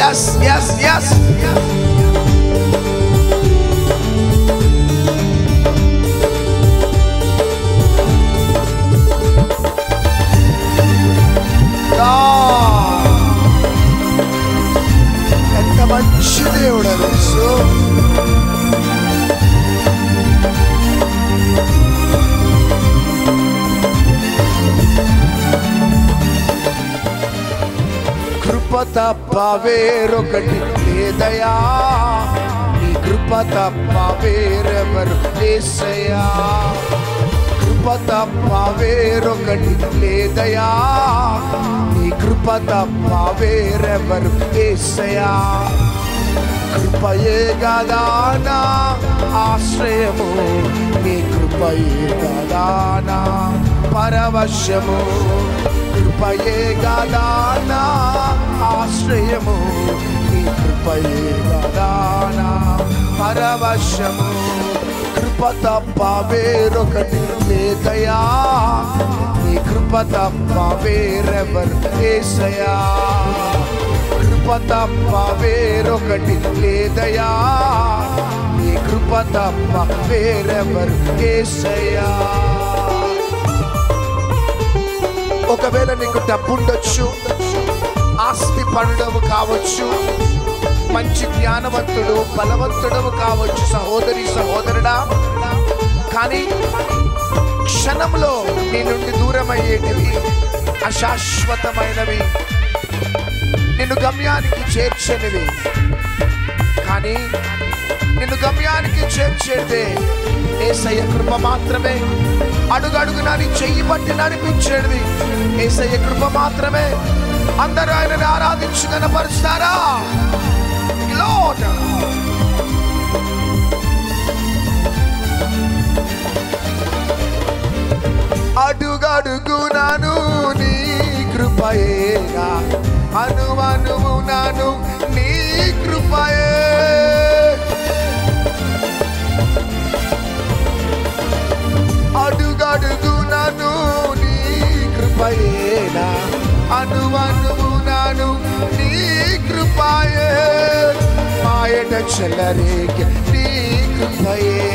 yes, yes, yes. ఎంత మంచి దేవుడు తెలుసు. కృప తప్ప వేరొకటి లేదయా, నీ కృప తప్ప వేరెవరు యేసయ్యా. కృప తప్ప వేరొకటి లేదయా, నీ కృప తప్ప వేరెవరు యేసయ్యా. కృపయే గదా నా ఆశ్రయము, నీ కృపయే గదా నా పరవశము. కృపయే గదా నా ఆశ్రయము, నీ కృపయే గదా నా పరవశము. కృప తప్ప వేరొకటి లేదయా, నీ కృప తప్ప వేరెవరు యేసయ్యా. కృప తప్ప వేరొకటి లేదయా, నీ కృప తప్ప వేరెవరు యేసయ్యా. ఒకవేళ నీకు డబ్బు ఉండొచ్చు, ఆస్తి పరుడవు కావచ్చు, మంచి జ్ఞానవంతుడు బలవంతుడవు కావచ్చు సహోదరి సహోదరుడా. కానీ క్షణంలో నీ నుండి దూరం అయ్యేటివి అశాశ్వతమైనవి, నిన్ను గమ్యానికి చేర్చనివి. కానీ నిన్ను గమ్యానికి చేర్చేదే యేసయ్య కృప మాత్రమే. అడుగడుగునా నీ చెయ్యి పట్టి నడిపించేది యేసయ్య కృప మాత్రమే. అందరూ ఆయనని ఆరాధించి కనపరుస్తారా? అడుగడుగునాను నీ కృపయేనా, అనువనువునాను నీ కృపయే. అడుగడుగునాను నీ కృపయేనా, అనువనువునాను నీ కృపయే. మాయట చెలరేగే నీ కృపయే,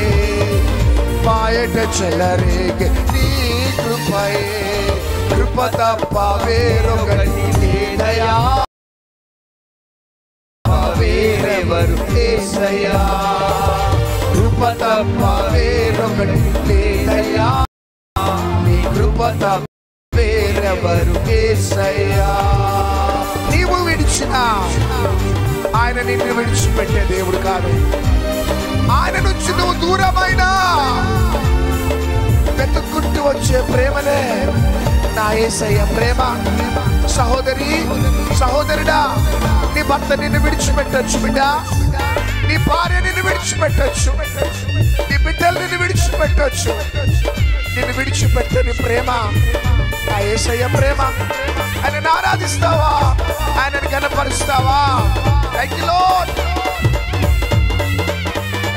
మాయట చెలరేగే నీ కృపయే. కృప తప్ప వేరొకటి లేదయా, వేరెవరు యేసయ్యా. కృప తప్ప వేరొకటి లేదయా, నీ కృప తప్ప వేరెవరు యేసయ్యా. నీవు విడిచిన ఆయన నిన్ను విడిచిపెట్టే దేవుడు కాదు. ఆయన నుంచి నువ్వు దూరమైనా వెతుక్కుంటూ వచ్చే ప్రేమనే నా యేసయ్య ప్రేమ. సహోదరి సహోదరుడా, నీ భర్త నిన్ను విడిచిపెట్టొచ్చు బిడ్డ, నీ భార్య నిన్ను విడిచిపెట్టొచ్చు, నీ బిడ్డలు నిన్ను విడిచిపెట్టొచ్చు. నిన్ను విడిచిపెట్టని ప్రేమ నా యేసయ్య ప్రేమ. ఆయనను ఆరాధిస్తావా? ఆయనను కనపరుస్తావా? Thank you lord.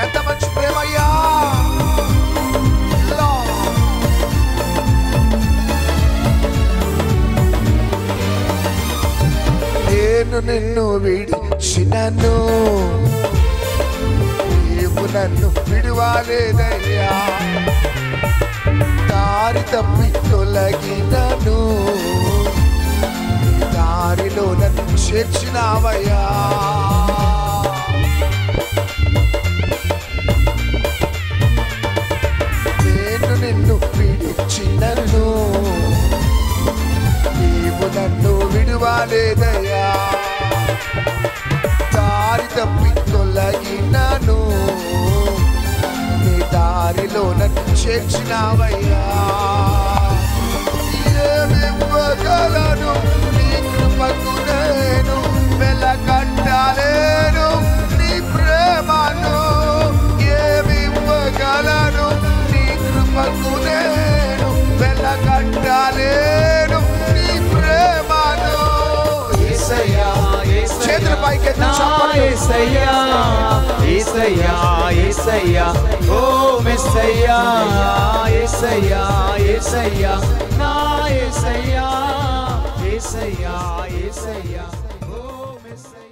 ఎంత మంచి ప్రేమ అయ్యా. నేను నిన్ను విడిచినను, నీవు నన్ను విడువలేదయ్యా. దారి తప్పి తొలగినను, దారిలో నన్ను చేర్చినావయ్యా. నేను నిన్ను విడిచినను, నీవు నన్ను విడువలేదయ్యా. దారి తప్పి తొలగినను, నీ దారిలో నన్ను చేర్చినావయ్యా. ఏమివ్వగలను నీ కృపకు నేను, వెలకట్టలేను నీ ప్రేమను. ఏమివ్వగలను నీ కృపకు నేను, వెలకట్టలేను నీ ప్రేమను. యేసయ్యా చేతుల పైకి యేసయ్యా యేసయ్యా యేసయ్యా ఓ మెస్సయ్యా. యేసయ్యా యేసయ్యా నా యేసయ్యా యేసయ్యా యేసయ్యా ఓ మెస్సయ్యా.